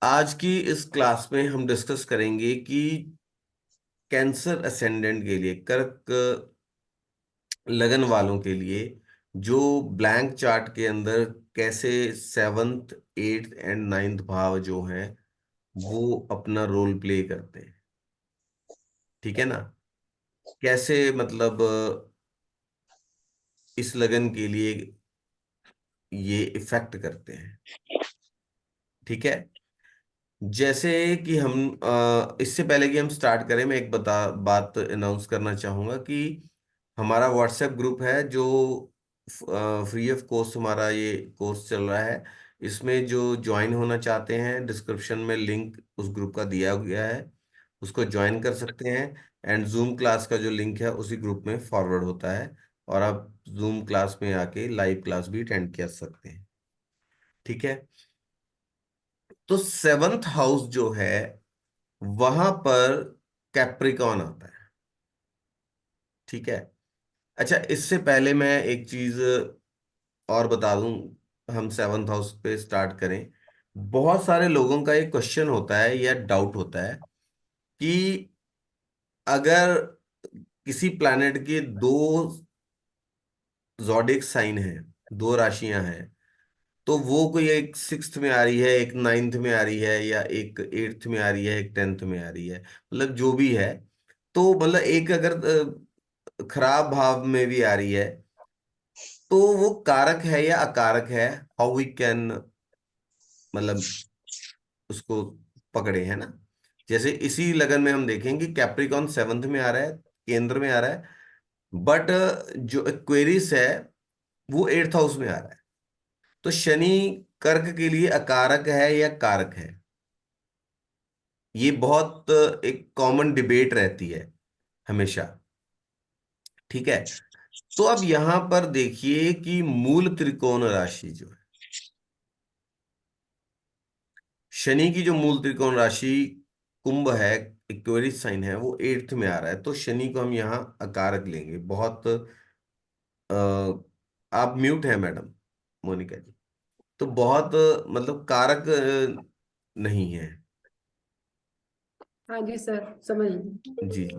आज की इस क्लास में हम डिस्कस करेंगे कि कैंसर असेंडेंट के लिए, कर्क लगन वालों के लिए, जो ब्लैंक चार्ट के अंदर कैसे सेवन्थ एट्थ एंड नाइन्थ भाव जो हैं वो अपना रोल प्ले करते हैं। ठीक है ना? कैसे मतलब इस लगन के लिए ये इफेक्ट करते हैं। ठीक है। जैसे कि हम इससे पहले कि हम स्टार्ट करें, मैं एक बात अनाउंस करना चाहूँगा कि हमारा व्हाट्सएप ग्रुप है जो फ्री ऑफ कॉस्ट हमारा ये कोर्स चल रहा है। इसमें जो ज्वाइन होना चाहते हैं, डिस्क्रिप्शन में लिंक उस ग्रुप का दिया गया है, उसको ज्वाइन कर सकते हैं। एंड जूम क्लास का जो लिंक है उसी ग्रुप में फॉरवर्ड होता है, और आप जूम क्लास में आके लाइव क्लास भी अटेंड कर सकते हैं। ठीक है। तो सेवंथ हाउस जो है वहां पर कैप्रिकॉन आता है। ठीक है। अच्छा, इससे पहले मैं एक चीज और बता दूं, हम सेवंथ हाउस पे स्टार्ट करें। बहुत सारे लोगों का एक क्वेश्चन होता है या डाउट होता है कि अगर किसी प्लैनेट के दो ज़ोडिक साइन हैं, दो राशियां हैं, तो वो कोई एक सिक्स्थ में आ रही है, एक नाइन्थ में आ रही है, या एक एट्थ में आ रही है, एक टेंथ में आ रही है, मतलब जो भी है, तो मतलब एक अगर खराब भाव में भी आ रही है, तो वो कारक है या अकारक है, हाउ वी कैन मतलब उसको पकड़े, है ना? जैसे इसी लगन में हम देखेंगे कैप्रिकॉन सेवंथ में आ रहा है, केंद्र में आ रहा है, बट जो एक्वेरियस है वो एट्थ हाउस में आ रहा है। तो शनि कर्क के लिए अकारक है या कारक है, ये बहुत एक कॉमन डिबेट रहती है हमेशा। ठीक है। तो अब यहां पर देखिए कि मूल त्रिकोण राशि जो है, शनि की जो मूल त्रिकोण राशि कुंभ है, इक्वेरियस साइन है, वो एट्थ में आ रहा है, तो शनि को हम यहाँ अकारक लेंगे। बहुत आप म्यूट है मैडम मोनिका जी। तो बहुत मतलब कारक नहीं है। हाँ जी सर, समझ गई। जी जी।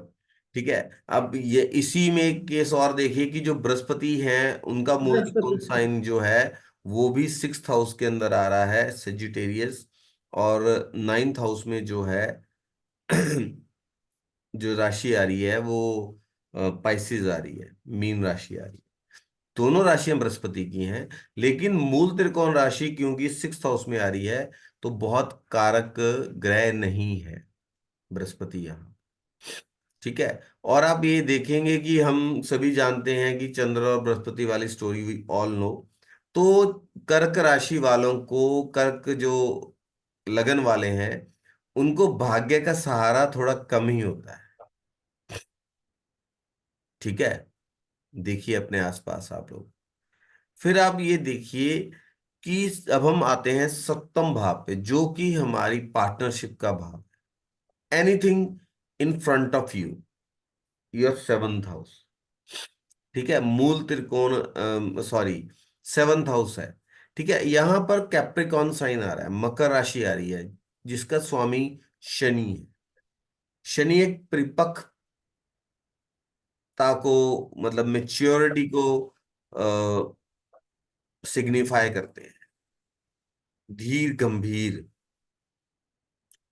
ठीक है। अब ये इसी में एक केस और देखिए कि जो बृहस्पति हैं उनका मूल बृहस्पति। त्रिकोण साइन जो है वो भी सिक्स्थ हाउस के अंदर आ रहा है, सेजिटेरियस। और नाइन्थ हाउस में जो है जो राशि आ रही है वो पाइसेस आ रही है, मीन राशि आ रही है। दोनों राशियां बृहस्पति की हैं, लेकिन मूल त्रिकोण राशि क्योंकि सिक्स्थ हाउस में आ रही है, तो बहुत कारक ग्रह नहीं है बृहस्पति यहाँ। ठीक है। और आप ये देखेंगे कि हम सभी जानते हैं कि चंद्र और बृहस्पति वाली स्टोरी वी ऑल नो। तो कर्क राशि वालों को, कर्क जो लगन वाले हैं, उनको भाग्य का सहारा थोड़ा कम ही होता है। ठीक है। देखिए अपने आसपास आप लोग। फिर आप ये देखिए कि अब हम आते हैं सप्तम भाव पे, जो कि हमारी पार्टनरशिप का भाव है। Anything in front of you, your seventh house. ठीक है। मूल त्रिकोण, सॉरी, सेवंथ हाउस है। ठीक है। यहां पर कैप्रिकॉन साइन आ रहा है, मकर राशि आ रही है, जिसका स्वामी शनि है। शनि एक परिपक्वता को, मतलब मेच्योरिटी को सिग्निफाई करते हैं, धीर गंभीर।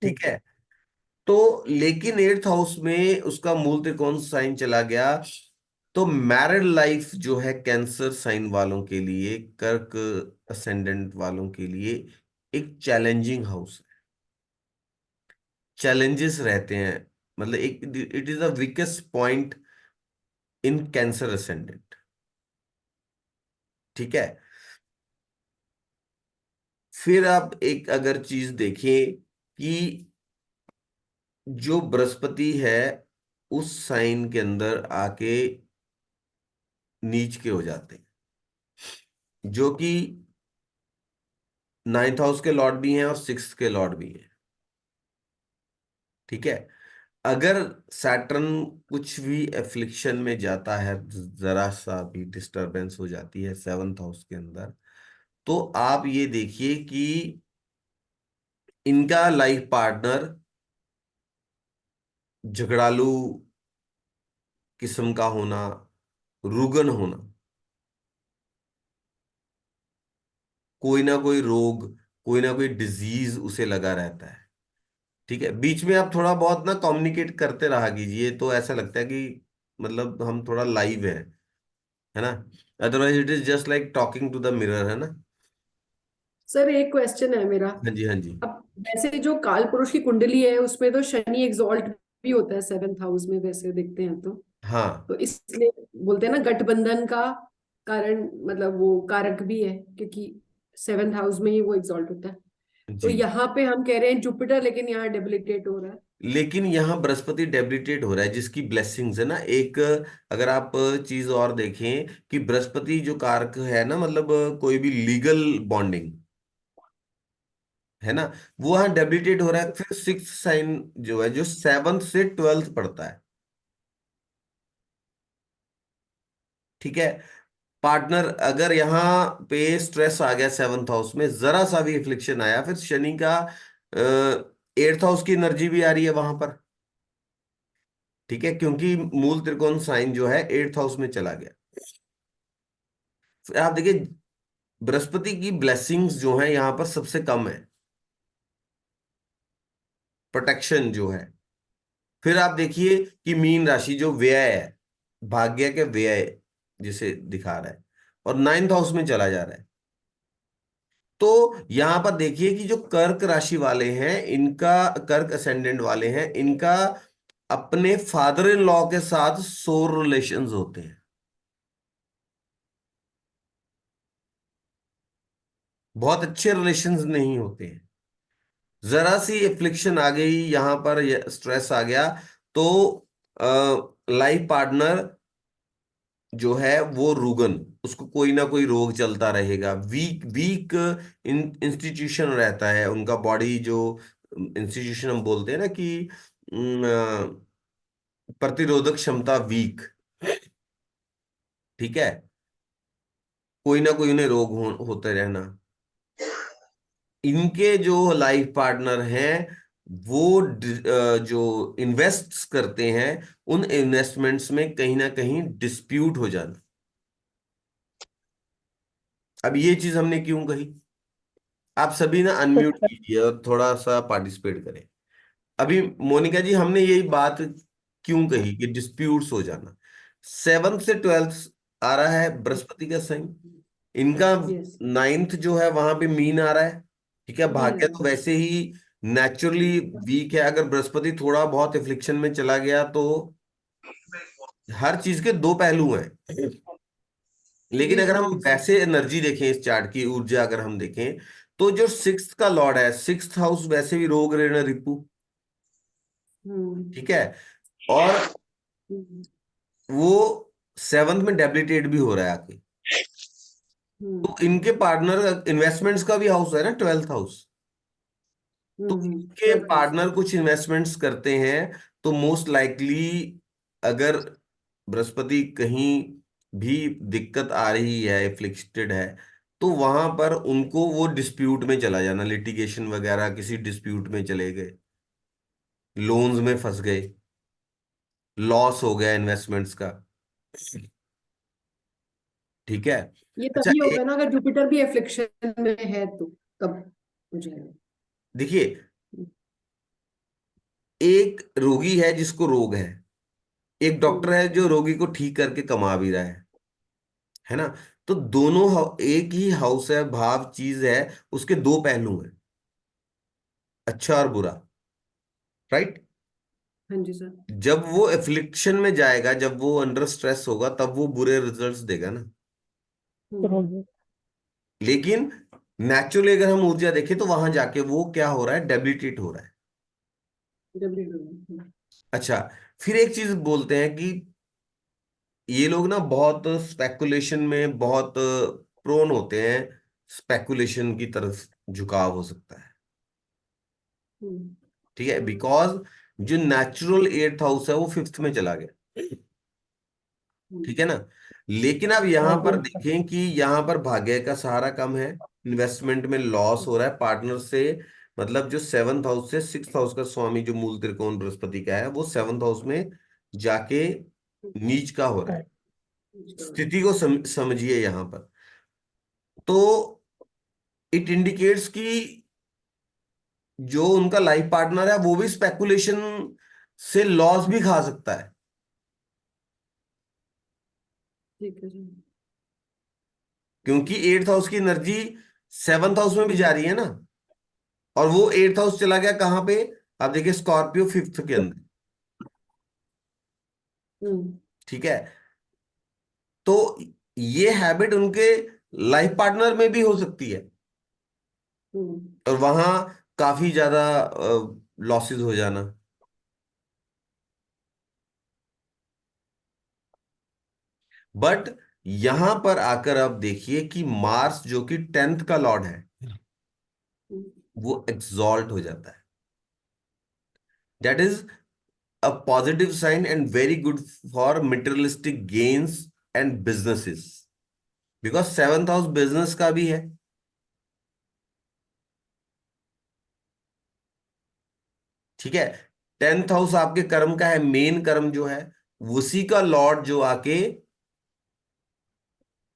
ठीक है। तो लेकिन एट्थ हाउस में उसका मूल त्रिकोण साइन चला गया, तो मैरिड लाइफ जो है कैंसर साइन वालों के लिए, कर्क असेंडेंट वालों के लिए एक चैलेंजिंग हाउस है। चैलेंजेस रहते हैं, मतलब एक, it is the weakest point in cancer ascendant. ठीक है। फिर आप एक अगर चीज देखें कि जो बृहस्पति है उस साइन के अंदर आके नीच के हो जाते हैं, जो कि नाइन्थ हाउस के लॉर्ड भी हैं और सिक्स्थ के लॉर्ड भी हैं। ठीक है। अगर सैटर्न कुछ भी एफ्लिक्शन में जाता है, जरा सा भी डिस्टरबेंस हो जाती है सेवंथ हाउस के अंदर, तो आप ये देखिए कि इनका लाइफ पार्टनर झगड़ालू किस्म का होना, रुगन होना, कोई ना कोई रोग, कोई ना कोई डिजीज उसे लगा रहता है। ठीक है, बीच में आप थोड़ा बहुत ना कम्युनिकेट करते रहा कीजिए, तो ऐसा लगता है कि मतलब हम थोड़ा लाइव है ना। Otherwise it is just like talking to the mirror, है ना। सर एक क्वेश्चन है मेरा। हाँ जी, हाँ जी। अब वैसे जो काल पुरुष की कुंडली है उसमें तो शनि एग्जॉल्ट भी होता है 7th हाउस में, वैसे देखते हैं हाँ तो इसलिए बोलते हैं ना गठबंधन का कारण, मतलब वो कारक भी है क्योंकि 7th हाउस में ही वो एग्जॉल्ट होता है। तो जी। यहाँ पे हम कह रहे हैं जुपिटर, लेकिन यहाँ डेबिलिटेट हो रहा है। लेकिन यहाँ बृहस्पति डेबिलिटेट हो रहा है, जिसकी ब्लेसिंग्स है ना एक। अगर आप चीज और देखें कि बृहस्पति जो कारक है ना, मतलब कोई भी लीगल बॉन्डिंग, है ना, वो यहाँ डेबिलिटेट हो रहा है। फिर सिक्स साइन जो है, जो 7th से 12th पड़ता है। ठीक है। पार्टनर अगर यहाँ पे स्ट्रेस आ गया 7th हाउस में, जरा सा भी इफ्लिक्शन आया, फिर शनि का 8th हाउस की एनर्जी भी आ रही है वहां पर। ठीक है, क्योंकि मूल त्रिकोण साइन जो है 8th हाउस में चला गया। फिर आप देखिए, बृहस्पति की ब्लेसिंग्स जो है यहाँ पर सबसे कम है, प्रोटेक्शन जो है। फिर आप देखिए कि मीन राशि जो व्यय है, भाग्य के व्यय जिसे दिखा रहा है, और 9th हाउस में चला जा रहा है। तो यहां पर देखिए कि जो कर्क राशि वाले हैं इनका, कर्क असेंडेंट वाले हैं इनका अपने फादर इन लॉ के साथ सोर रिलेशंस होते हैं। बहुत अच्छे रिलेशंस नहीं होते हैं। जरा सी एफ्लिक्शन आ गई यहां पर, स्ट्रेस आ गया, तो लाइफ पार्टनर जो है वो रुगन, उसको कोई ना कोई रोग चलता रहेगा, वीक वीक इंस्टीट्यूशन रहता है उनका बॉडी जो इंस्टीट्यूशन हम बोलते हैं ना कि प्रतिरोधक क्षमता वीक। ठीक है, कोई ना कोई उन्हें रोग होते रहना। इनके जो लाइफ पार्टनर हैं वो जो इन्वेस्ट्स करते हैं, उन इन्वेस्टमेंट्स में कहीं ना कहीं डिस्प्यूट हो जाना। अब ये चीज हमने क्यों कही, आप सभी ना अनम्यूट कीजिए और थोड़ा सा पार्टिसिपेट करें। अभी मोनिका जी, हमने यही बात क्यों कही कि डिस्प्यूट्स हो जाना। 7th से 12th आ रहा है बृहस्पति का साइन, इनका यस। 9th जो है वहां पे मीन आ रहा है। ठीक है, मीन आ भाग्य रहा तो वैसे ही नेचुरली वीक है, अगर बृहस्पति थोड़ा बहुत इफ्लिक्शन में चला गया तो हर चीज के दो पहलू हैं। है। लेकिन अगर बिल्कुल हम ठीक सर। वैसे एनर्जी देखें, इस चार्ट की ऊर्जा अगर हम देखें, तो जो 6th का लॉर्ड है, 6th हाउस वैसे भी रोग ऋण रिपु। हम्म। ठीक है, और हम्म। वो 7th में डेबिलिटेट भी हो रहा है आके। तो इनके पार्टनर इन्वेस्टमेंट्स का भी हाउस है ना, 12th हाउस। तो इनके 12th हाउस। पार्टनर कुछ इन्वेस्टमेंट्स करते हैं, तो मोस्ट लाइकली अगर बृहस्पति कहीं भी दिक्कत आ रही है, एफ्लिक्टेड है, तो वहां पर उनको वो डिस्प्यूट में चला जाना, लिटिगेशन वगैरह किसी डिस्प्यूट में चले गए, लोन्स में फंस गए, लॉस हो गया इन्वेस्टमेंट्स का। ठीक है। ये अच्छा, तभी होगा ना अगर जुपिटर भी एफ्लिक्शन में है तो, तब हो जाएगा। देखिए, एक रोगी है जिसको रोग है, एक डॉक्टर हम्म। है जो रोगी को ठीक करके कमा भी रहा है ना। तो दोनों एक ही हाउस है, भाव चीज है, उसके दो पहलू हैं, अच्छा और बुरा। राइट। हाँ जी सर। जब वो एफ्लिक्शन में जाएगा, जब वो अंडर स्ट्रेस होगा, तब वो बुरे रिजल्ट्स देगा ना। हम्म। लेकिन नेचुरली अगर हम ऊर्जा देखें, तो वहां जाके वो क्या हो रहा है, डेबिलिटेट हो रहा है। डब्ल्यू। अच्छा, फिर एक चीज बोलते हैं कि ये लोग ना बहुत स्पेकुलेशन में बहुत प्रोन होते हैं, स्पेकुलेशन की तरफ झुकाव हो सकता है। हम्म। ठीक है, बिकॉज जो नेचुरल 8th हाउस है वो 5th में चला गया। ठीक है ना। लेकिन अब यहां और पर देखें कि यहां पर भाग्य का सहारा कम है, इन्वेस्टमेंट में लॉस हो रहा है पार्टनर से, मतलब जो सेवंथ हाउस से सिक्स हाउस का स्वामी जो मूल त्रिकोण बृहस्पति का है वो सेवंथ हाउस में जाके नीच का हो रहा है। स्थिति को समझिए यहां पर। तो इट इंडिकेट्स कि जो उनका लाइफ पार्टनर है वो भी स्पेकुलेशन से लॉस भी खा सकता है, ठीक है जी। क्योंकि एट्थ हाउस की एनर्जी सेवंथ हाउस में भी जा हम्म। रही है ना। और वो एट्थ हाउस चला गया कहां पे, आप देखिए स्कॉर्पियो फिफ्थ के अंदर। हम्म। ठीक है। तो ये हैबिट उनके लाइफ पार्टनर में भी हो सकती है, हम्म। और वहां काफी ज्यादा लॉसेस हो जाना। बट यहां पर आकर आप देखिए कि मार्स जो कि टेंथ का लॉर्ड है हम्म। वो एग्जॉल्ट हो जाता है। That is a positive sign and very good for materialistic gains and businesses, because seventh house business का भी है। ठीक है। टेंथ हाउस आपके कर्म का है, मेन कर्म जो है उसी का लॉर्ड जो आके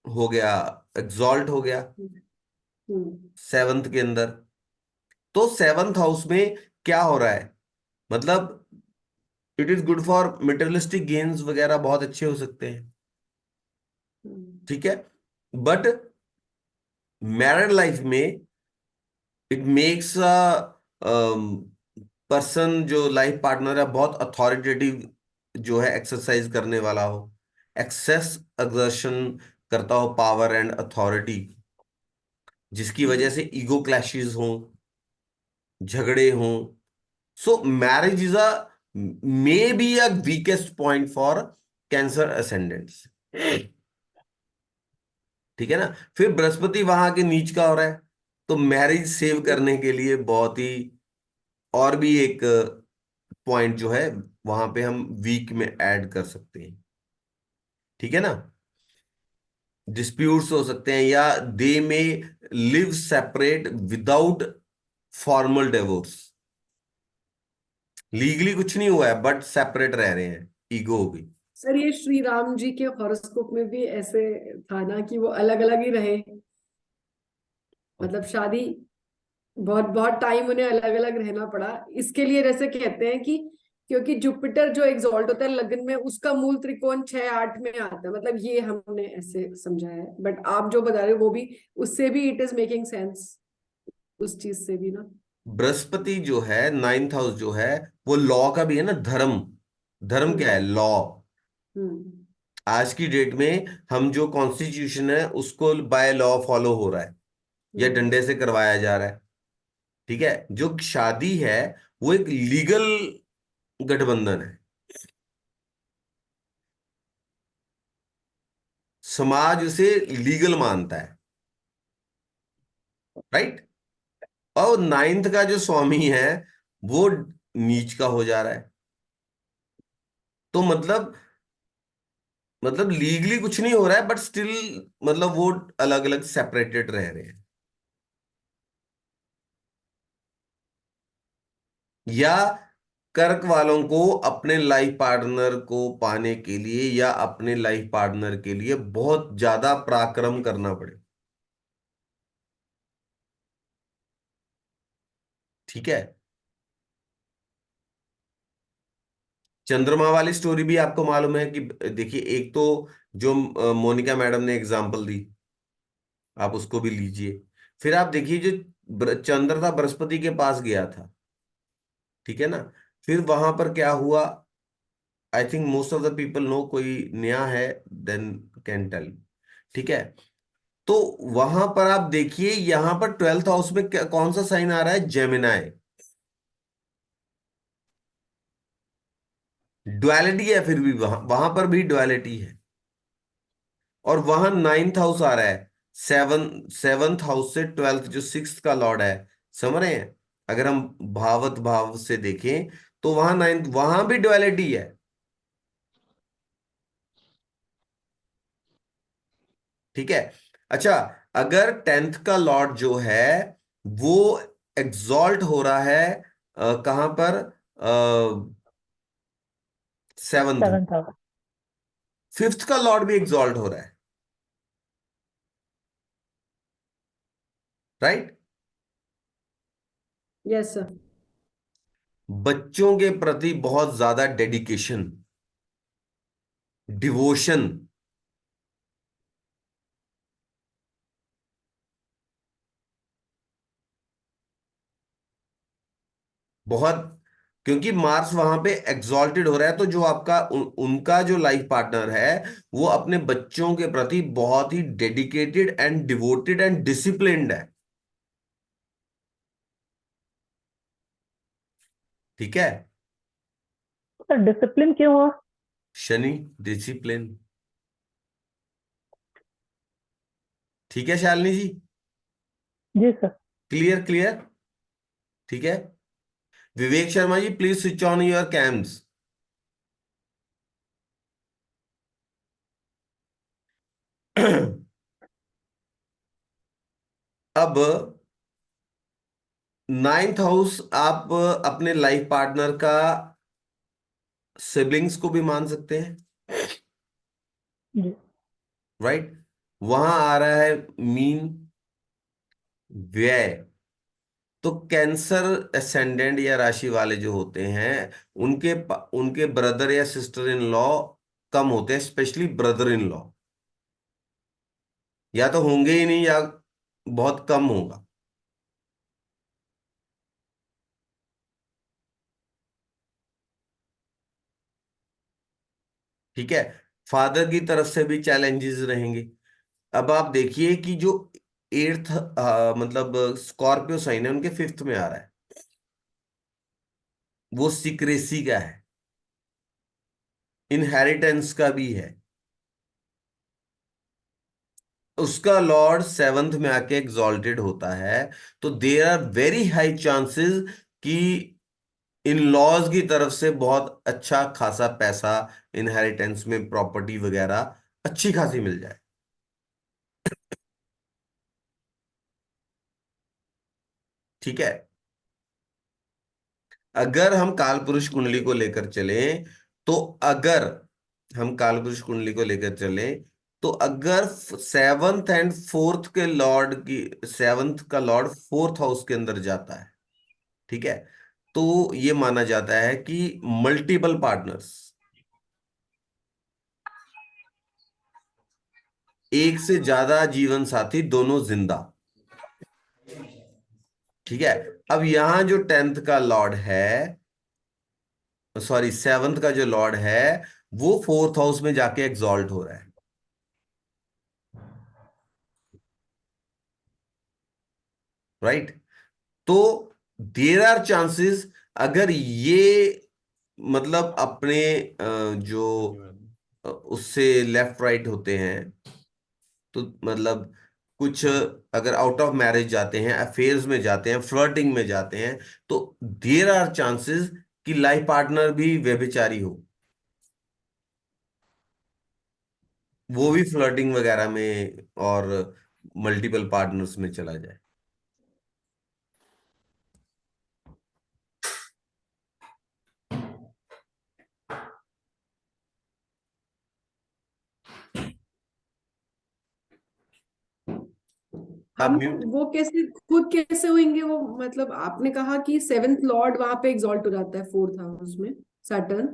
हो गया, एग्जॉल्ट हो गया हम्म। सेवंथ के अंदर। तो सेवंथ हाउस में क्या हो रहा है, मतलब it is good for materialistic gains वगैरह, बहुत अच्छे हो सकते हैं। हम्म। ठीक है। बट मैरिड लाइफ में इट मेक्स अ पर्सन जो लाइफ पार्टनर है बहुत अथॉरिटेटिव जो है, एक्सरसाइज करने वाला हो, एक्सेस एक्सर्शन करता हो, पावर एंड अथॉरिटी, जिसकी वजह हम्म। से ईगो क्लैशेस हों, झगड़े हों। सो marriage is a may be a weakest point for cancer ascendants. ठीक है ना। फिर बृहस्पति वहां के नीच का हो रहा है, तो मैरिज सेव करने के लिए बहुत ही, और भी एक पॉइंट जो है वहां पे हम वीक में ऐड कर सकते हैं। ठीक है ना। डिस्प्यूट्स हो सकते हैं, या दे में live separate without formal divorce. Legally कुछ नहीं हुआ है बट सेपरेट रह रहे हैं, ईगो हो गई। सर ये श्री राम जी के हॉरोस्कोप में भी ऐसे था ना कि वो अलग अलग ही रहे, मतलब शादी बहुत बहुत टाइम उन्हें अलग अलग रहना पड़ा इसके लिए। जैसे कहते हैं कि क्योंकि जुपिटर जो एग्जॉल्ट होता है लग्न में उसका मूल त्रिकोण 6 8 में आता है, मतलब ये हमने ऐसे समझा है। बट आप जो बता रहे हो वो भी, उससे भी इट इज मेकिंग सेंस, उस चीज से भी ना। बृहस्पति जो है नाइन्थ हाउस जो है वो लॉ का भी है ना, धर्म। धर्म क्या है, हम्म। लॉ। हम्म। आज की डेट में हम जो कॉन्स्टिट्यूशन है उसको बाय लॉ फॉलो हो रहा है, या हम्म। डंडे से करवाया जा रहा है। ठीक है। जो शादी है वो एक लीगल गठबंधन है, समाज उसे लीगल मानता है। राइट। और नाइन्थ का जो स्वामी है वो नीच का हो जा रहा है। तो मतलब लीगली कुछ नहीं हो रहा है बट स्टिल मतलब वो अलग अलग सेपरेटेड रह रहे हैं। या कर्क वालों को अपने लाइफ पार्टनर को पाने के लिए या अपने लाइफ पार्टनर के लिए बहुत ज्यादा पराक्रम करना पड़े। ठीक है। चंद्रमा वाली स्टोरी भी आपको मालूम है कि देखिए, एक तो जो मोनिका मैडम ने एग्जाम्पल दी, आप उसको भी लीजिए। फिर आप देखिए जो चंद्र था बृहस्पति के पास गया था। ठीक है ना। फिर वहां पर क्या हुआ, I think most of the people know, कोई नया है देन कैन टेल। ठीक है। तो वहां पर आप देखिए, यहां पर ट्वेल्थ हाउस में कौन सा साइन आ रहा है, जेमिनाई। ड्युअलिटी है, फिर भी वहां वहां पर भी ड्युअलिटी है। और वहां नाइन्थ हाउस आ रहा है, सेवंथ हाउस से ट्वेल्थ जो सिक्स्थ का लॉर्ड है। समझ रहे हैं। अगर हम भावत भाव से देखें तो वहां नाइन्थ, वहां भी ड्युअलिटी है। ठीक है। अच्छा, अगर टेंथ का लॉर्ड जो है वो एग्जॉल्ट हो रहा है कहां पर? सेवंथ में। 7th house. फिफ्थ का लॉर्ड भी एग्जॉल्ट हो रहा है, राइट? Yes sir. बच्चों के प्रति बहुत ज्यादा डेडिकेशन, डिवोशन। बहुत, क्योंकि मार्स वहां पे एग्जॉल्टेड हो रहा है, तो जो आपका उनका जो लाइफ पार्टनर है वो अपने बच्चों के प्रति बहुत ही dedicated and devoted and disciplined है। ठीक है। सर डिसिप्लिन क्यों हुआ? शनि, डिसिप्लिन। ठीक है शालिनी जी? जी सर। Clear clear. ठीक है। Vivek Sharma ji, please switch on your cams. अब नाइन्थ हाउस आप अपने लाइफ पार्टनर का सिबलिंग्स को भी मान सकते हैं, जी। राइट? वहां आ रहा है मीन, व्यय। तो कैंसर असेंडेंट या राशि वाले जो होते हैं, उनके ब्रदर या सिस्टर इन लॉ कम होते हैं, स्पेशली ब्रदर इन लॉ। या तो होंगे ही नहीं या बहुत कम होगा। ठीक है। फादर की तरफ से भी चैलेंजेस रहेंगे। अब आप देखिए कि जो एर्थ, मतलब स्कॉर्पियो साइन है, उनके फिफ्थ में आ रहा है, वो सीक्रेसी का है, इनहेरिटेंस का भी है। उसका लॉर्ड सेवंथ में आके एग्जॉल्टेड होता है। तो there are very high chances कि इन लॉज की तरफ से बहुत अच्छा खासा पैसा, इनहेरिटेंस में प्रॉपर्टी वगैरह अच्छी खासी मिल जाए। ठीक है। अगर हम कालपुरुष कुंडली को लेकर चले, तो अगर हम कालपुरुष कुंडली को लेकर चले, तो अगर सेवंथ एंड फोर्थ के लॉर्ड की, सेवंथ का लॉर्ड फोर्थ हाउस के अंदर जाता है, ठीक है, तो ये माना जाता है कि मल्टीपल पार्टनर्स, एक से ज्यादा जीवन साथी, दोनों जिंदा। ठीक है। अब यहां जो टेंथ का लॉर्ड है, सॉरी सेवंथ का जो लॉर्ड है, वो फोर्थ हाउस में जाके एग्जॉल्ट हो रहा है, राइट? तो देर आर चांसेस, अगर ये मतलब अपने जो उससे लेफ्ट राइट होते हैं, तो मतलब कुछ अगर आउट ऑफ मैरिज जाते हैं, अफेयर्स में जाते हैं, फ्लर्टिंग में जाते हैं, तो देर आर चांसेस कि लाइफ पार्टनर भी व्यभिचारी हो, वो भी फ्लर्टिंग वगैरह में और मल्टीपल पार्टनर्स में चला जाए। आप हम म्यूट। वो कैसे खुद कैसे होंगे वो, मतलब आपने कहा कि सेवेंथ लॉर्ड वहां पे एग्जॉल्ट हो जाता है फोर्थ हाउस में, सैटर्न।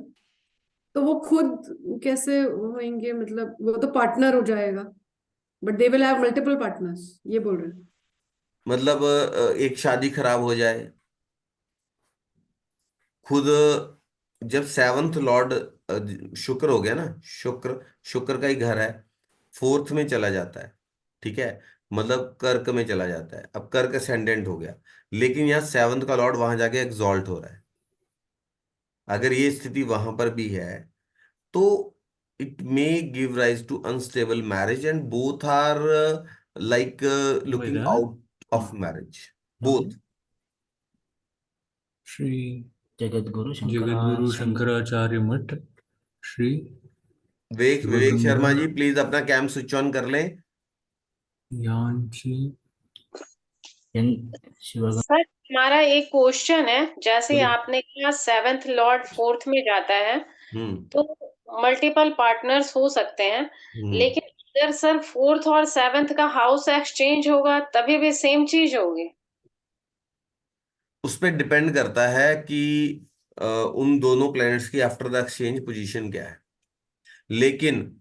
तो वो खुद कैसे होंगे, मतलब वो तो पार्टनर हो जाएगा, but they will have multiple partners, ये बोल रहे हैं। मतलब एक शादी खराब हो जाए खुद, जब सेवंथ लॉर्ड शुक्र हो गया ना, शुक्र, शुक्र का ही घर है, फोर्थ में चला जाता है, ठीक है, मतलब कर्क में चला जाता है, अब कर्क असेंडेंट हो गया, लेकिन यहाँ सेवंथ का लॉर्ड वहां जाके एग्जॉल्ट हो रहा है। अगर ये स्थिति वहां पर भी है, तो it may give rise to unstable marriage, and both are like looking वेदांत out of marriage, both. Shri Jagadguru Jagadguru Shankaracharya Shankaracharya मठ श्री विवेक, विवेक शिवगंगा शर्मा जी प्लीज अपना कैम स्विच ऑन कर लें। यांची शिवगंगा सर हमारा एक क्वेश्चन है, जैसे हम्म आपने कहा सेवेंथ लॉर्ड फोर्थ में जाता है, हम्म तो मल्टीपल पार्टनर्स हो सकते हैं, हम्म लेकिन अगर सर फोर्थ और सेवेंथ का हाउस एक्सचेंज होगा तभी भी सेम चीज होगी। उस पर डिपेंड करता है कि उन दोनों प्लैनेट्स की आफ्टर द एक्सचेंज पोजीशन क्या है। लेकिन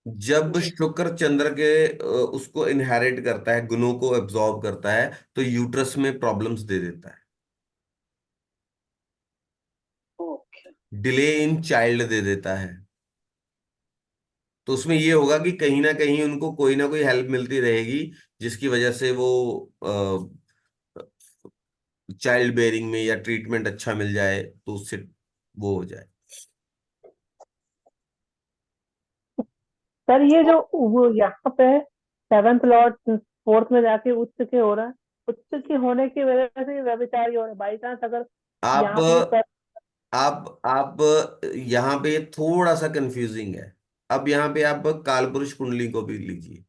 जब जी। शुक्र चंद्र के उसको इनहेरिट करता है, गुणों को एब्जॉर्ब करता है, तो यूट्रस में प्रॉब्लम्स दे देता है, ओके। डिले इन चाइल्ड दे देता है। तो उसमें ये होगा कि कहीं ना कहीं उनको कोई ना कोई हेल्प मिलती रहेगी, जिसकी वजह से वो चाइल्ड बेयरिंग में या ट्रीटमेंट अच्छा मिल जाए तो उससे वो हो जाए। सर ये जो वो यहाँ पे है, सेवन्थ लॉर्ड फोर्थ में जाके उच्च के हो रहा है, उच्च के होने की वजह से व्यभिचारी हो रहा है। बाई चांस अगर आप यहाँ पे वो कर, आप यहाँ पे थोड़ा सा कंफ्यूजिंग है। अब यहाँ पे आप कालपुरुष कुंडली को भी लीजिए,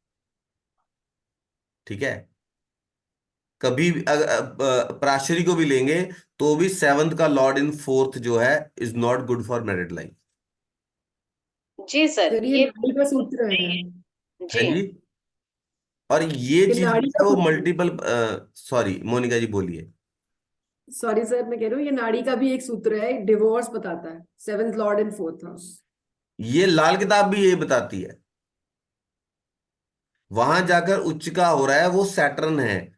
ठीक है। कभी भी प्राशरी को भी लेंगे तो भी सेवंथ का लॉर्ड इन फोर्थ जो है is not good for married life. जी सर, सर ये ये नाड़ी का सूत्र है। है जी। जी। और ये ये चीज जो नाड़ी का है वो सूत्र, मल्टीपल, सॉरी मोनिका जी बोलिए। सॉरी सर मैं कह रही हूँ ये नाड़ी का भी एक सूत्र है, डिवोर्स बताता है, seventh Lord in fourth house. ये लाल किताब भी ये बताती है। वहां जाकर उच्च का हो रहा है वो सैटर्न है।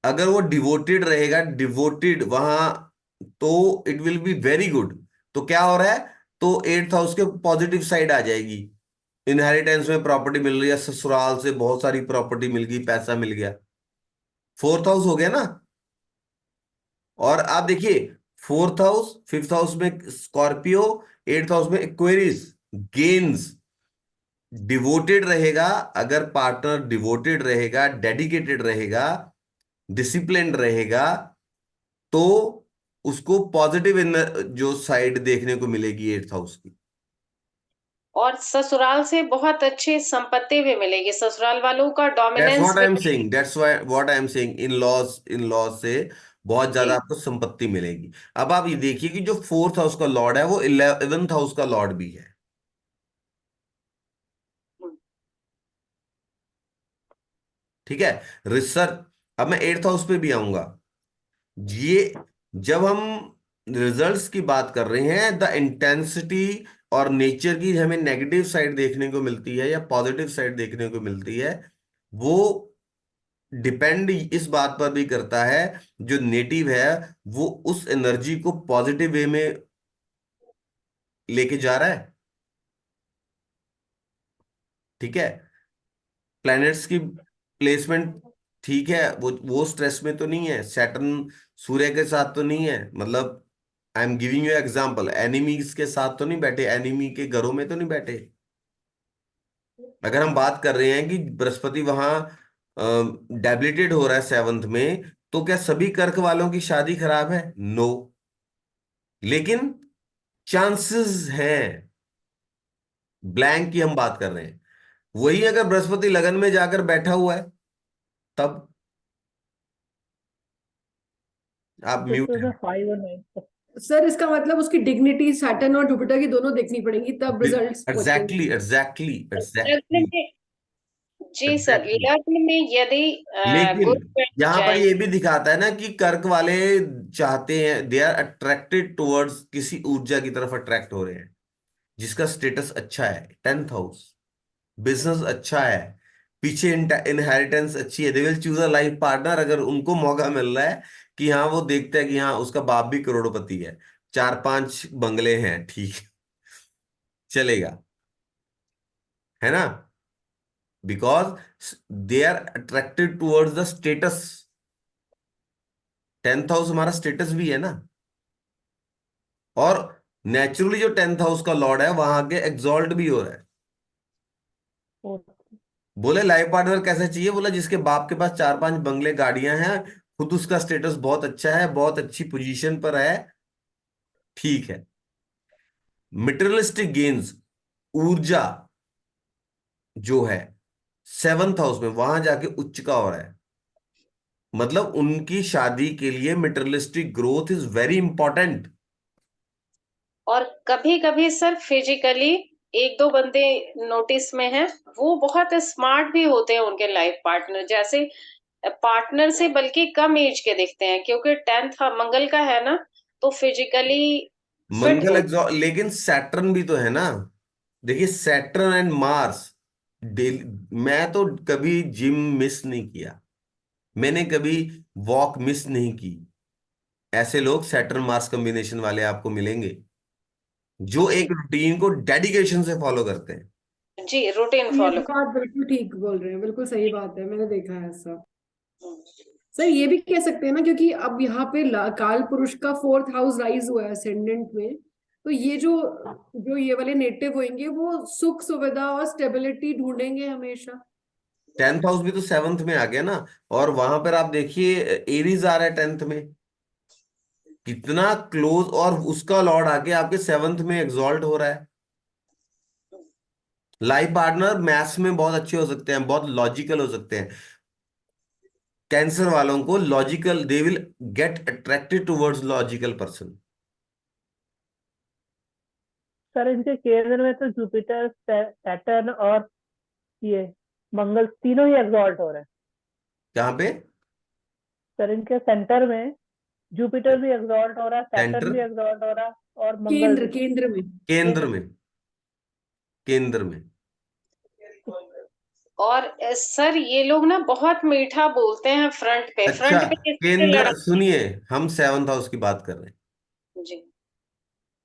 अगर वो डिवोटेड रहेगा, डिवोटेड वहां, तो it will be very good. तो क्या हो रहा है, तो एट्थ हाउस के पॉजिटिव साइड आ जाएगी। इनहेरिटेंस में प्रॉपर्टी मिल रही है, ससुराल से बहुत सारी प्रॉपर्टी मिल गई, पैसा मिल गया। फोर्थ हाउस हो गया ना। और आप देखिए, फोर्थ हाउस, फिफ्थ हाउस में स्कॉर्पियो, एट्थ हाउस में एक्वेरियस, गेन्स। डिवोटेड रहेगा, अगर पार्टनर डिवोटेड रहेगा, डेडिकेटेड रहेगा, डिसिप्लिन्ड रहेगा, तो उसको पॉजिटिव इन जो साइड देखने को मिलेगी एट्थ हाउस की। और ससुराल से बहुत अच्छी संपत्ति भी मिलेगी, ससुराल वालों का दैट्स डोमिनेंस व्हाट आई भी। Am saying, that's what I am saying, in laws से बहुत ज्यादा जी। आपको संपत्ति मिलेगी। अब आप ये देखिए कि जो फोर्थ हाउस का लॉर्ड है वो इलेवेंथ हाउस का लॉर्ड भी है, ठीक है। रिसर्च, अब मैं एट्थ हाउस पे भी आऊंगा। ये जब हम रिजल्ट्स की बात कर रहे हैं, द इंटेंसिटी और नेचर की हमें नेगेटिव साइड देखने को मिलती है या पॉजिटिव साइड देखने को मिलती है, वो डिपेंड इस बात पर भी करता है, जो नेटिव है वो उस एनर्जी को पॉजिटिव वे में लेके जा रहा है, ठीक है। प्लैनेट्स की प्लेसमेंट ठीक है, वो स्ट्रेस में तो नहीं है, सैटर्न सूर्य के साथ तो नहीं है, मतलब I am giving you example, enemies के साथ तो नहीं बैठे, एनिमी के घरों में तो नहीं बैठे। अगर हम बात कर रहे हैं कि बृहस्पति वहां डेबिलिटेड हो रहा है सेवंथ में, तो क्या सभी कर्क वालों की शादी खराब है? नो। लेकिन चांसेस हैं, ब्लैंक की हम बात कर रहे हैं। वही अगर बृहस्पति लगन में जाकर बैठा हुआ है, तब आप म्यूट उसमें हैं। 5 और 9। सर इसका मतलब उसकी डिग्निटी सैटर्न और जुपिटर की दोनों देखनी पड़ेगी तब रिजल्ट्स एग्जैक्टली पहुंचेंगे। एग्जैक्टली लग्न एग्जैक्टली में, जी सर, एग्जैक्टली। लग्न में यदि लेकिन गुरु बैठ यहां पर जाए। ये भी दिखाता है ना कि कर्क वाले चाहते हैं, दे आर अट्रैक्टेड टुवर्ड्स किसी ऊर्जा की तरफ अट्रैक्ट हो रहे हैं, जिसका स्टेटस अच्छा है, टेंथ हाउस, बिजनेस अच्छा है, पीछे इनहेरिटेंस अच्छी है, they will choose a life partner. अगर उनको मौका मिल रहा है कि हाँ, वो देखते हैं कि हाँ उसका बाप भी करोड़पति है, चार पांच बंगले हैं, ठीक है, चलेगा, है ना। Because they are attracted towards the status. Tenth house हमारा स्टेटस भी है ना। और नेचुरली जो टेंथ हाउस का लॉर्ड है वहां के एग्जॉल्ट भी हो रहा है। बोले लाइफ पार्टनर कैसे चाहिए, बोला जिसके बाप के पास चार पांच बंगले गाड़ियां हैं, खुद उसका स्टेटस बहुत अच्छा है, बहुत अच्छी पोजीशन पर है, ठीक है। मटेरियलिस्टिक गेन्स, ऊर्जा जो है सेवंथ हाउस में वहां जाके उच्च का हो रहा है, मतलब उनकी शादी के लिए materialistic growth is very important. और कभी कभी सर फिजिकली एक दो बंदे नोटिस में हैं, वो बहुत स्मार्ट भी होते हैं, उनके लाइफ पार्टनर जैसे पार्टनर से बल्कि कम एज के दिखते हैं, क्योंकि 10th मंगल का है ना, तो फिजिकली फिट मंगल होते एग्जॉ लेकिन सैटर्न भी तो है ना। देखिए सैटर्न एंड मार्स डेली, मैं तो कभी जिम मिस नहीं किया, मैंने कभी वॉक मिस नहीं की। ऐसे लोग सैटर्न मार्स कॉम्बिनेशन वाले आपको मिलेंगे जो जी। एक रूटीन को डेडिकेशन से फॉलो करते हैं। जी, रूटीन ये फॉलो तो बात बिल्कुल ठीक बोल रहे हैं, बिल्कुल सही बात है, मैंने देखा है ऐसा। कर। सर ये भी कह सकते हैं ना, क्योंकि अब यहाँ पे काल पुरुष का 4th हाउस राइज हुआ है असेंडेंट में, तो ये जो जो ये वाले नेटिव होंगे वो सुख सुविधा और स्टेबिलिटी ढूंढेंगे हमेशा। 10th हाउस भी तो 7th में आ गया ना। और वहां पर आप देखिए एरीज आ रहा है 10th में, कितना क्लोज, और उसका लॉर्ड आके आपके 7th में एग्जॉल्ट हो रहा है। लाइफ पार्टनर मैथ्स में बहुत अच्छे हो सकते हैं, बहुत लॉजिकल हो सकते हैं। कैंसर वालों को logical, they will get attracted towards logical person. Sir इनके केंद्र में तो जुपिटर, सैटर्न और ये मंगल तीनों ही एग्जॉल्ट हो रहे हैं। कहाँ पे? सर इनके सेंटर में जुपिटर भी एग्जॉल्ट हो रहा है, सैटर्न सेंटर, भी एग्जॉल्ट हो रहा है, और मंगल केंद्र भी। केंद्र में। केंद्र केंद्र में, केंद्र में। और सर ये लोग ना बहुत मीठा बोलते हैं, अच्छा, फ्रंट पे किसी से केंद्र लड़ाई। सुनिए, हम 7th हाउस की बात कर रहे हैं। जी।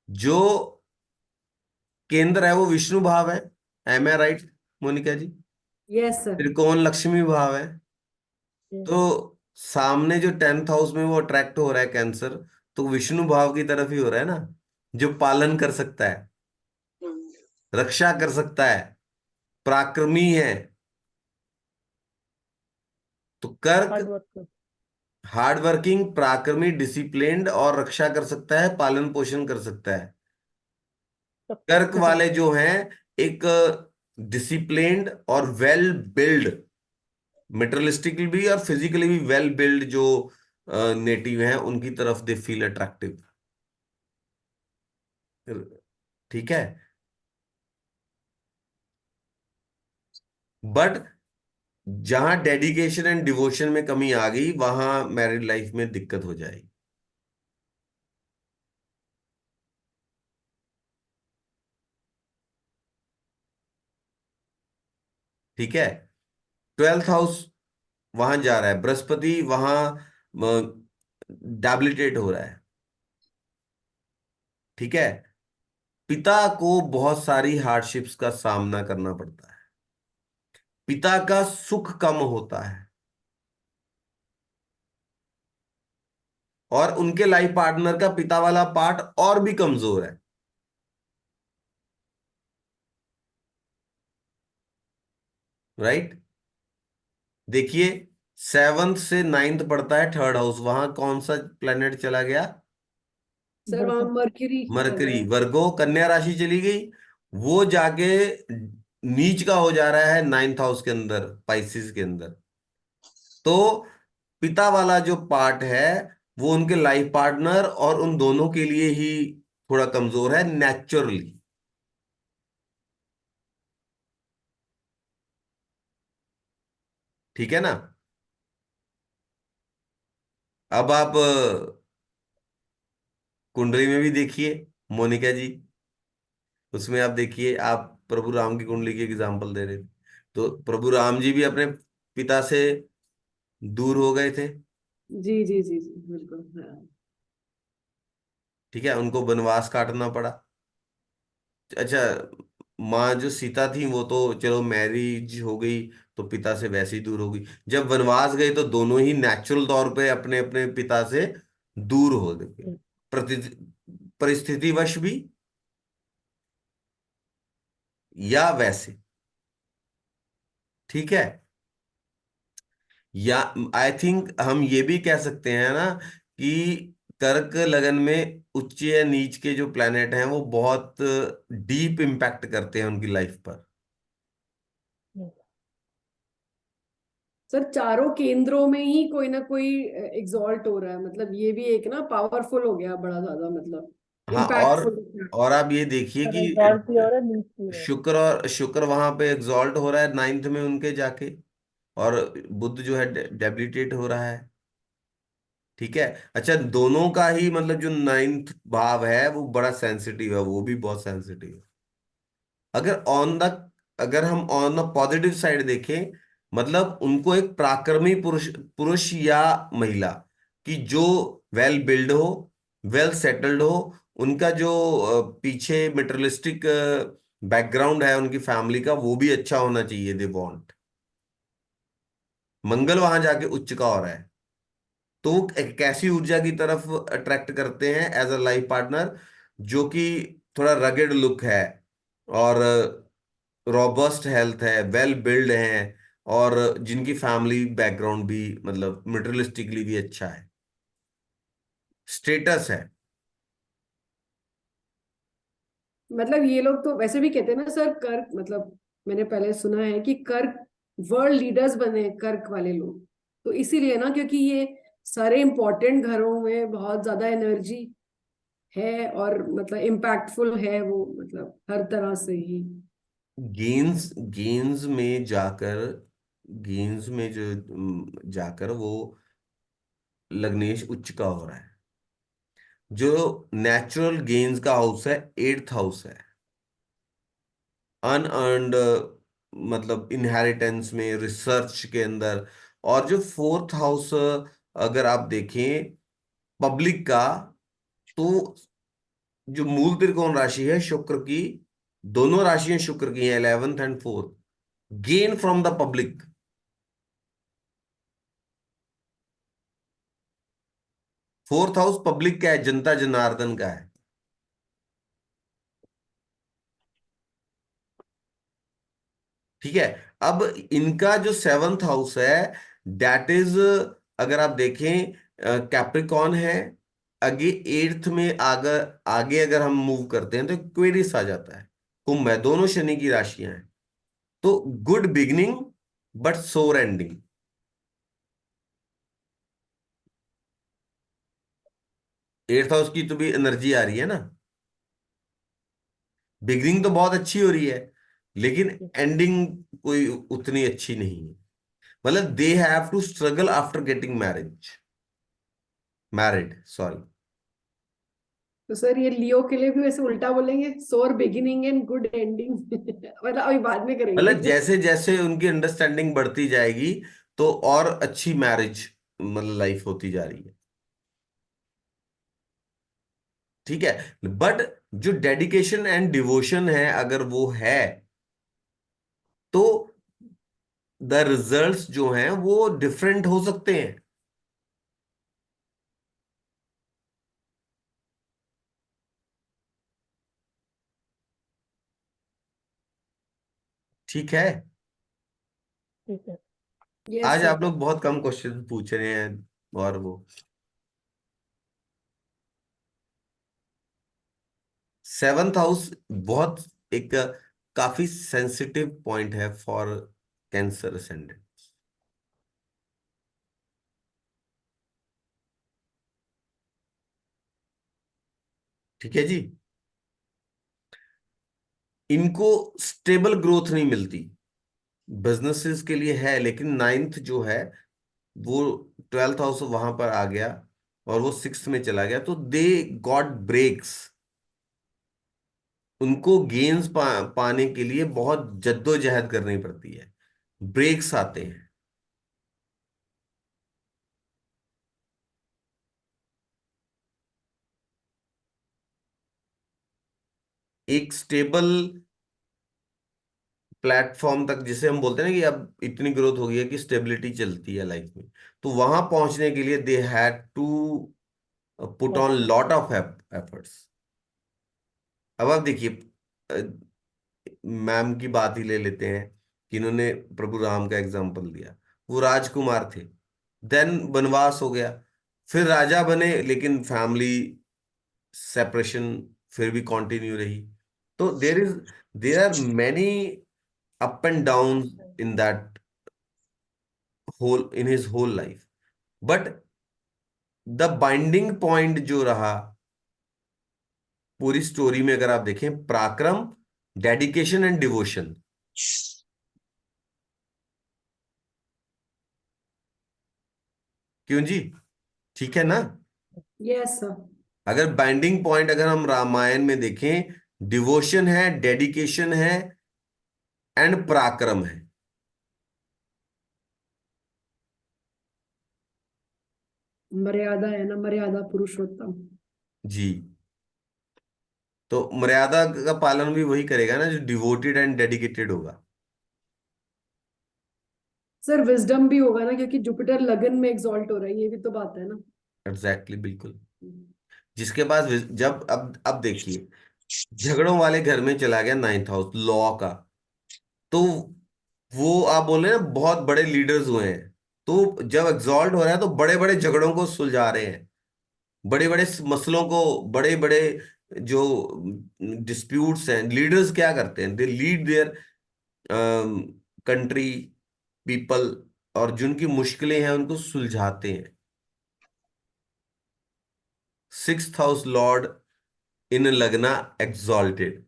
जो केंद्र है वो विष्णु भाव है, am I right Monica ji? Yes sir. त्रिकोण लक्ष्मी भाव है। हम्म, तो सामने जो 10th हाउस में वो अट्रैक्ट हो रहा है कैंसर, तो विष्णु भाव की तरफ ही हो रहा है ना, जो पालन कर सकता है, हम्म। रक्षा कर सकता है, पराक्रमी है। तो कर्क हार्ड वर्क। हार्ड वर्किंग, पराक्रमी, डिसिप्लिन्ड और रक्षा कर सकता है, पालन पोषण कर सकता है। सब कर्क कुछ वाले जो हैं, एक डिसिप्लिन्ड और वेल बिल्ड, मेटेरियलिस्टिकली भी और फिजिकली भी वेल बिल्ड जो नेटिव हैं, उनकी तरफ दे फील अट्रैक्टिव। ठीक है। बट जहां डेडिकेशन एंड डिवोशन में कमी आ गई, वहां मैरिड लाइफ में दिक्कत हो जाएगी। ठीक है। 12th हाउस वहां जा रहा है बृहस्पति, वहां डैबिलिटेट हो रहा है। ठीक है। पिता को बहुत सारी हार्डशिप्स का सामना करना पड़ता है, पिता का सुख कम होता है, और उनके लाइफ पार्टनर का पिता वाला पार्ट और भी कमजोर है। राइट। देखिए 7th से 9th पड़ता है 3rd हाउस, वहां कौन सा प्लेनेट चला गया? सर वहां वर्क। मर्क्यूरी चल रहा मरकरी, है। वर्गो कन्या राशि चली गई, वो जाके नीच का हो जा रहा है 9th हाउस के अंदर, पाइसिस के अंदर। तो पिता वाला जो पार्ट है, वो उनके लाइफ पार्टनर और उन दोनों के लिए ही थोड़ा कमजोर है नेचुरली। ठीक है ना। अब आप कुंडली में भी देखिए मोनिका जी, उसमें आप देखिए, आप प्रभु राम की कुंडली की एग्जांपल दे रहे थे, तो प्रभु राम जी भी अपने पिता से दूर हो गए थे। जी जी जी जी बिल्कुल हाँ। ठीक है, उनको वनवास काटना पड़ा। अच्छा, माँ जो सीता थी वो तो चलो मैरिज हो गई, तो पिता से वैसे ही दूर हो गई। जब वनवास गए तो दोनों ही नेचुरल तौर पे अपने अपने पिता से दूर हो गए, प्रति परिस्थितिवश भी या वैसे। ठीक है। या आई थिंक हम ये भी कह सकते हैं ना कि कर्क लगन में उच्च या नीच के जो प्लैनेट हैं वो बहुत डीप इम्पैक्ट करते हैं उनकी लाइफ पर। सर चारों केंद्रों में ही कोई ना कोई एग्जॉल्ट हो रहा है, मतलब ये भी एक ना पावरफुल हो गया बड़ा ज्यादा, मतलब हाँ, इम्पैक्टफुल। और आप ये देखिए और एग्जॉल्ट भी कि हो रहा है, नीच भी हो रहा शुक्र वहां पे एग्जॉल्ट हो रहा है नाइन्थ में उनके जाके, और बुध जो है डेबिलिटेट हो रहा है। ठीक है। अच्छा, दोनों का ही मतलब जो नाइन्थ भाव है वो बड़ा सेंसिटिव है, वो भी बहुत सेंसिटिव है। अगर ऑन द अगर हम ऑन द पॉजिटिव साइड देखें, मतलब उनको एक पराक्रमी पुरुष पुरुष या महिला कि जो वेल बिल्ड हो, वेल सेटल्ड हो, उनका जो पीछे मटेरियलिस्टिक बैकग्राउंड है उनकी फैमिली का, वो भी अच्छा होना चाहिए, दे वांट। मंगल वहां जाके उच्च का हो रहा है, तो वो एक ऐसी ऊर्जा की तरफ अट्रैक्ट करते हैं एज अ लाइफ पार्टनर, जो कि थोड़ा रगेड लुक है, और रॉबस्ट हेल्थ है, वेल बिल्ड है, और जिनकी फैमिली बैकग्राउंड भी मतलब मटेरियलिस्टिकली भी अच्छा है, स्टेटस है। मतलब ये लोग तो वैसे भी कहते हैं ना सर, कर्क मतलब मैंने पहले सुना है कि कर्क वर्ल्ड लीडर्स बने हैं, कर्क वाले लोग। तो इसीलिए ना, क्योंकि ये सारे इंपॉर्टेंट घरों में बहुत ज्यादा एनर्जी है, और मतलब इम्पैक्टफुल है वो, मतलब हर तरह से ही। गेम्स गेम्स में जाकर गेम्स में जो जाकर वो लग्नेश उच्च का हो रहा है। जो नेचुरल गेन्स का हाउस है, एट्थ हाउस है, अनअर्न्ड मतलब इनहेरिटेंस में, रिसर्च के अंदर। और जो फोर्थ हाउस अगर आप देखें पब्लिक का, तो जो मूल त्रिकोण राशि है शुक्र की, दोनों राशियां शुक्र की हैं, 11th and 4th, gain from the public. Fourth house public का है, जनता जनार्दन का है। ठीक है। अब इनका जो सेवंथ हाउस है, दैट इज, अगर आप देखें कैप्रिकॉन है। आगे एट्थ में आगे आगे अगर हम मूव करते हैं तो क्वेरिस आ जाता है, कुंभ है, दोनों शनि की राशियां हैं। तो गुड बिगिनिंग बट सोर एंडिंग। एट्थ हाउस की तो भी एनर्जी आ रही है ना, बिगिनिंग तो बहुत अच्छी हो रही है, लेकिन है। एंडिंग कोई उतनी अच्छी नहीं है। मतलब they have to struggle after getting married, sorry. तो सर ये लियो के लिए भी वैसे उल्टा बोलेंगे, सोर बिगिनिंग एंड गुड एंडिंग। मतलब अभी बाद में मतलब करेंगे। जैसे जैसे उनकी अंडरस्टैंडिंग बढ़ती जाएगी, तो और अच्छी मैरिज मतलब लाइफ होती जा रही है। ठीक है। बट जो डेडिकेशन एंड डिवोशन है अगर वो है, तो द रिजल्ट्स जो हैं वो डिफरेंट हो सकते हैं। ठीक है। ठीक है। यस आज सर। आप लोग बहुत कम क्वेश्चन पूछ रहे हैं, और वो सेवंथ हाउस बहुत एक काफी सेंसिटिव पॉइंट है फॉर कैंसर असेंडेंट। ठीक है जी। इनको स्टेबल ग्रोथ नहीं मिलती, बिजनेसेस के लिए है, लेकिन नाइन्थ जो है वो ट्वेल्थ हाउस वहां पर आ गया, और वो सिक्स्थ में चला गया, तो दे गॉट ब्रेक्स। उनको गेन्स पाने के लिए बहुत जद्दोजहद करनी पड़ती है, ब्रेक्स आते हैं। एक स्टेबल प्लेटफॉर्म तक, जिसे हम बोलते हैं ना कि अब इतनी ग्रोथ हो गई है कि स्टेबिलिटी चलती है लाइफ में, तो वहां पहुंचने के लिए they had to put on lot of efforts. अब आप देखिए, मैम की बात ही ले लेते हैं कि इन्होंने प्रभु राम का एग्जाम्पल दिया। वो राजकुमार थे, देन वनवास हो गया, फिर राजा बने, लेकिन फैमिली सेपरेशन फिर भी कंटिन्यू रही। तो there are many up and down in that whole life. But the binding point जो रहा पूरी स्टोरी में, अगर आप देखें, पराक्रम, डेडिकेशन एंड डिवोशन। क्यों जी? ठीक है ना? Yes sir. अगर बाइंडिंग पॉइंट अगर हम रामायण में देखें, डिवोशन है, डेडिकेशन है एंड पराक्रम है। मर्यादा है ना, मर्यादा पुरुषोत्तम। जी। तो मर्यादा का पालन भी वही करेगा ना जो डिवोटेड एंड डेडिकेटेड होगा। सर विजडम भी होगा ना, क्योंकि जुपिटर लगन में एग्जॉल्ट हो रहा है, ये भी तो बात है ना। एग्जैक्टली, बिल्कुल। जिसके पास जब अब देखिए, झगड़ों वाले घर में चला गया नाइन्थ हाउस लॉ का, तो वो आप बोल रहे हैं ना बहुत बड़े लीडर्स हुए हैं, तो जब एग्जॉल्ट हो रहा है तो बड़े बड़े झगड़ों को सुलझा रहे हैं, बड़े बड़े मसलों को, बड़े बड़े जो डिस्प्यूट्स हैं, लीडर्स क्या करते हैं, they lead their country, people, और जिनकी मुश्किलें हैं उनको सुलझाते हैं। सिक्स्थ हाउस लॉर्ड इन लगना एग्जॉल्टेड,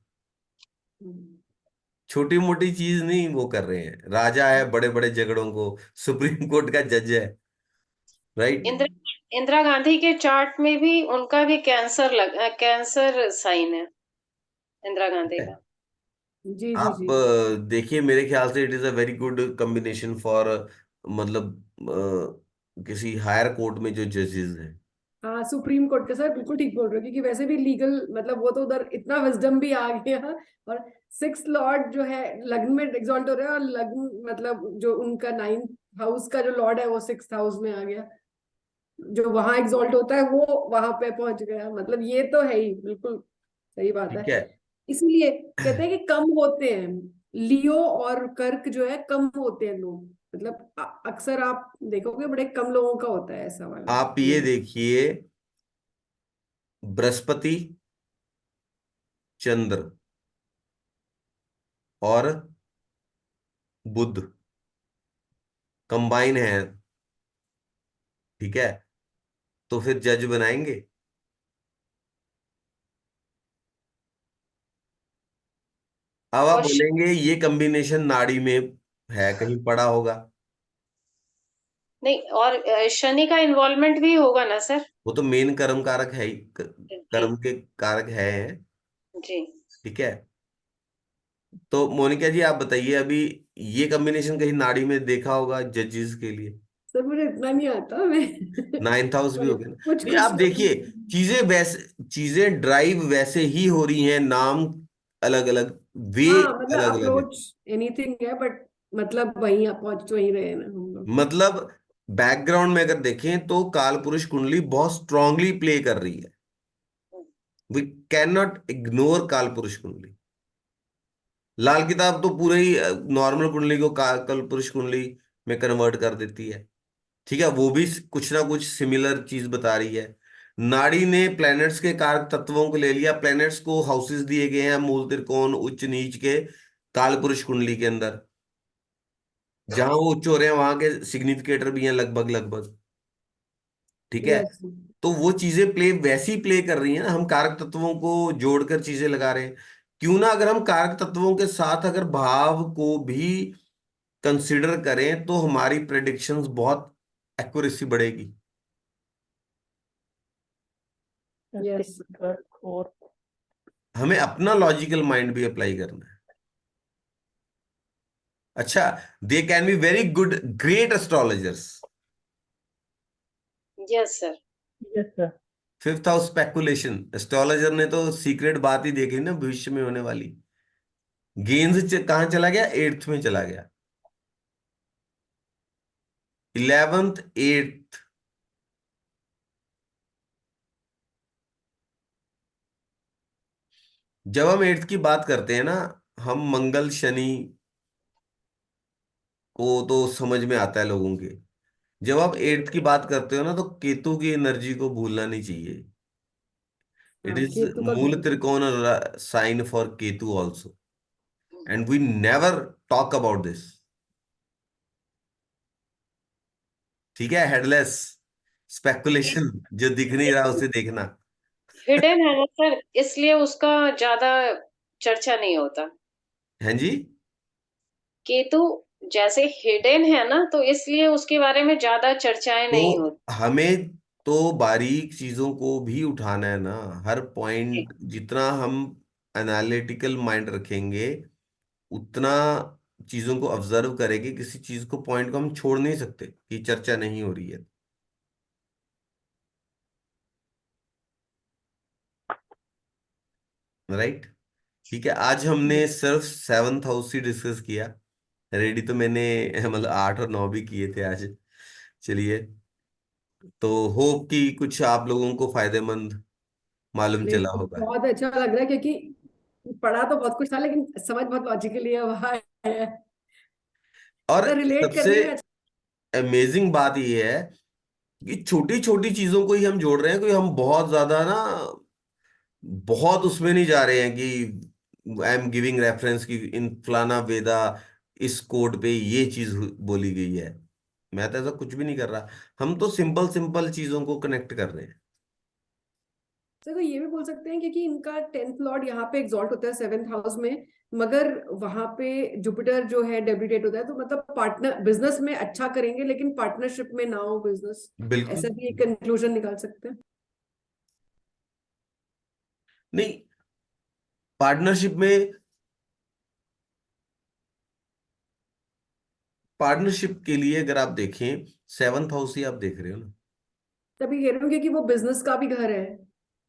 छोटी मोटी चीज नहीं वो कर रहे हैं, राजा है, बड़े बड़े झगड़ों को, सुप्रीम कोर्ट का जज है, राइट। इंदिरा इंदिरा गांधी के चार्ट में भी उनका भी कैंसर साइन है, इंदिरा गांधी का। जी जी आप जी। देखिए, मेरे ख्याल से it is a very good combination for, मतलब किसी हायर कोर्ट में जो जजेस हैं। हाँ सुप्रीम कोर्ट का सर बिल्कुल ठीक बोल रहे हो, क्योंकि वैसे भी लीगल मतलब वो तो उधर इतना विजडम भी आ गया। और सिक्स लॉर्ड जो है लग्न में एग्जॉल्ट हो रहे हैं, और लग्न मतलब जो उनका नाइन्थ हाउस का जो लॉर्ड है वो सिक्स हाउस में आ गया, जो वहां एग्जॉल्ट होता है वो वहां पे पहुंच गया, मतलब ये तो है ही बिल्कुल सही बात है। ठीक है। इसलिए कहते हैं कि कम होते हैं लियो और कर्क जो है, कम होते हैं लोग, मतलब अक्सर आप देखोगे बड़े कम लोगों का होता है ऐसा वाला आप ये लियो। देखिए, बृहस्पति, चंद्र और बुध कंबाइन है, ठीक है, तो फिर जज बनाएंगे। अब आप और बोलेंगे ये कॉम्बिनेशन नाड़ी में है, कहीं पड़ा होगा। नहीं, और शनि का इन्वॉल्वमेंट भी होगा ना सर? वो तो मेन कर्म कारक है ही, जी कर्म के कारक है। जी। ठीक है। तो मोनिका जी आप बताइए, अभी ये कॉम्बिनेशन कहीं नाड़ी में देखा होगा जजेस के लिए? सर मुझे इतना नहीं आता मैं नाइन्थ हाउस भी हो गया ना। कुछ नहीं, आप कुछ। देखिए, चीजें वैसे, चीजें ड्राइव वैसे ही हो रही हैं, नाम अलग अलग, वे हाँ मतलब अलग अलग है। अप्रोच एनीथिंग है, बट मतलब वहीं पहुंच तो वहीं रहे ना हम लोग। मतलब बैकग्राउंड में अगर देखें तो काल पुरुष कुंडली बहुत स्ट्रांगली प्ले कर रही है। वी कैन नॉट इग्नोर काल पुरुष कुंडली। लाल किताब तो पूरे ही नॉर्मल कुंडली को काल पुरुष कुंडली में कन्वर्ट कर देती है। ठीक है, वो भी कुछ ना कुछ सिमिलर चीज बता रही है। नाड़ी ने प्लैनेट्स के कारक तत्वों को ले लिया, प्लैनेट्स को हाउसेस दिए गए हैं मूल त्रिकोण उच्च नीच के काल पुरुष कुंडली के अंदर, जहां वो उच्च हो रहे हैं वहां के सिग्निफिकेटर भी हैं लगभग लगभग। ठीक है। यस। तो वो चीजें प्ले वैसी प्ले कर रही हैं ना, हम कारक तत्वों को जोड़कर चीजें लगा रहे हैं। क्यों ना अगर हम कारक तत्वों के साथ अगर भाव को भी कंसिडर करें तो हमारी प्रेडिक्शंस बहुत एक्यूरेसी बढ़ेगी। यस। फोर्थ। हमें अपना लॉजिकल माइंड भी अप्लाई करना है। अच्छा, they can be very good, great astrologers. Yes sir. Yes sir. Fifth house speculation, astrologer ने तो सीक्रेट बात ही देखी ना भविष्य में होने वाली। कहाँ चला गया? एट्थ में चला गया, 11th 8th। जब हम एट्थ की बात करते हैं ना, हम मंगल शनि को तो समझ में आता है लोगों के। जब आप एट्थ की बात करते हो ना, तो केतु की एनर्जी को भूलना नहीं चाहिए। इट हाँ इज केतु का मूल त्रिकोण sign for Ketu also, and we never talk about this. ठीक है, हेडलेस स्पेकुलेशन, जो दिख नहीं रहा उसे देखना। हिडन है ना सर, इसलिए उसका ज्यादा चर्चा नहीं होता। हैं जी। केतु जैसे हिडन है ना, तो इसलिए उसके बारे में ज्यादा चर्चाएं नहीं तो होती। हमें तो बारीक चीजों को भी उठाना है ना, हर पॉइंट जितना हम एनालिटिकल माइंड रखेंगे उतना चीजों को ऑब्जर्व करेंगे, किसी चीज को पॉइंट को हम छोड़ नहीं सकते कि चर्चा नहीं हो रही है। राइट। ठीक है, आज हमने सिर्फ सेवन्थ हाउस ही डिस्कस किया। रेडी तो मैंने मतलब 8 और 9 भी किए थे आज। चलिए, तो होप कि कुछ आप लोगों को फायदेमंद मालूम नहीं, चला होगा। बहुत अच्छा लग रहा है, क्योंकि पढ़ा तो बहुत कुछ था लेकिन समझ बहुत लॉजिकली है। और मतलब रिलेट सबसे करने में अच्छा। अमेजिंग बात यह है कि छोटी छोटी चीजों को ही हम जोड़ रहे हैं, कोई हम बहुत ज्यादा ना, बहुत उसमें नहीं जा रहे हैं कि आई एम गिविंग रेफरेंस कि इन फलाना वेदा इस कोड पे ये चीज बोली गई है। मैं तो ऐसा कुछ भी नहीं कर रहा। हम तो सिंपल सिंपल चीजों को कनेक्ट कर रहे हैं। सर, तो ये भी बोल सकते हैं क्योंकि इनका 10th लॉर्ड यहाँ पे एग्जॉल्ट होता है 7th हाउस में, मगर वहां पे जुपिटर जो है डेबिलिटेट होता है, तो मतलब पार्टनर बिजनेस में अच्छा करेंगे लेकिन पार्टनरशिप में ना हो बिजनेस। बिल्कुल। ऐसा भी एक कंक्लूजन निकाल सकते हैं। नहीं, पार्टनरशिप में, पार्टनरशिप के लिए अगर आप देखें, सेवन्थ हाउस ही आप देख रहे हो ना। तभी कह रही हूँ क्योंकि वो बिजनेस का भी घर है।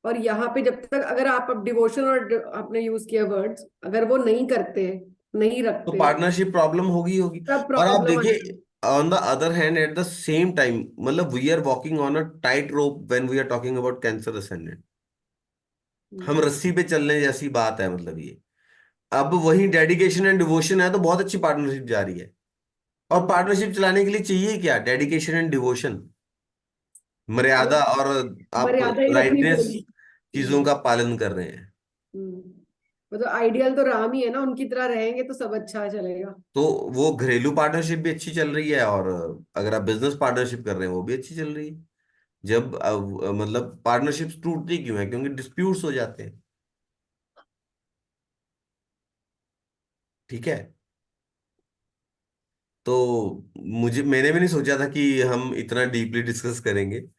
और यहाँ पे जब तक अगर आप अब डिवोशन और आपने यूज किया वर्ड्स, अगर वो नहीं करते, नहीं तो रखते, पार्टनरशिप प्रॉब्लम होगी होगी। तब और आप प्रॉब्लम देखिए, आएगी। On the other hand at the same time, मतलब we are walking on a tight rope when we are talking about cancer ascendant. हम हम्म। रस्सी पे चलने जैसी बात है, मतलब ये। अब वही डेडिकेशन एंड डिवोशन है तो बहुत अच्छी पार्टनरशिप जा रही है। और हम्म। पार्टनरशिप चलाने के लिए चाहिए क्या? डेडिकेशन एंड डिवोशन, वो मर्यादा, और आप मर्यादा ही रखनी राइटनेस पड़ेगी। चीजों का पालन कर रहे हैं। हम्म। वो तो आइडियल तो राम ही है ना, उनकी तरह रहेंगे तो सब अच्छा चलेगा। तो वो घरेलू पार्टनरशिप भी अच्छी चल रही है, और अगर आप बिजनेस पार्टनरशिप कर रहे हैं वो भी अच्छी चल रही है। जब मतलब पार्टनरशिप्स टूटती क्यों है? क्योंकि डिस्प्यूट्स हो जाते हैं। ठीक है। तो मैंने भी नहीं सोचा था कि हम इतना डीपली डिस्कस करेंगे। सर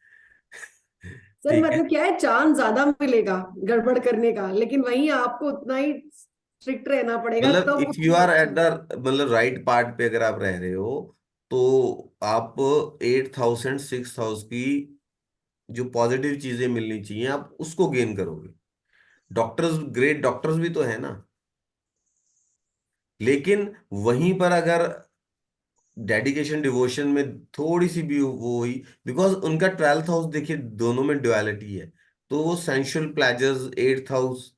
ठीक है। मतलब क्या है, चांस ज्यादा मिलेगा गड़बड़ करने का, लेकिन वहीं आपको उतना ही स्ट्रिक्ट रहना पड़ेगा, मतलब तब इफ यू उतना आर अच्छा एट द, होगा। मतलब राइट पार्ट पे अगर आप रह रहे हो, तो आप 8th हाउस 6th हाउस की जो पॉजिटिव चीजें मिलनी चाहिए आप उसको गेन करोगे। डॉक्टर्स, ग्रेट डॉक्टर्स भी तो है ना। लेकिन वहीं पर अगर डेडिकेशन डिवोशन में थोड़ी सी भी वो हुई, बिकॉज उनका 12th हाउस देखिए, दोनों में ड्युअलिटी है। तो वो सेंशुअल प्लेजर्स 8th हाउस,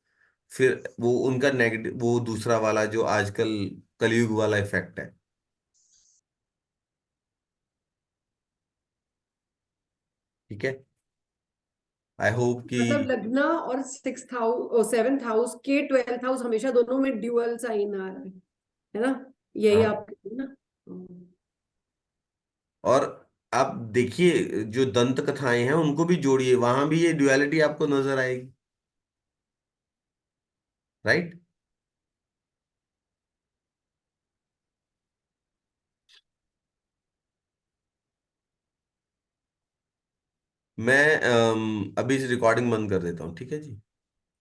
फिर वो उनका नेगेटिव, वो दूसरा वाला जो आजकल कलयुग वाला इफेक्ट है। ठीक है। आई होप कि, मतलब लग्न और 6th हाउस और 7th हाउस के 12th हाउस हमेशा दोनों में ड्यूअल साइन आ रहा है ना? यही हाँ। आप कह रहे हैं ना? और आप देखिए, जो दंत कथाएं हैं उनको भी जोड़िए, वहां भी ये ड्युअलिटी आपको नजर आएगी। राइट। मैं अभी रिकॉर्डिंग बंद कर देता हूँ, ठीक है जी।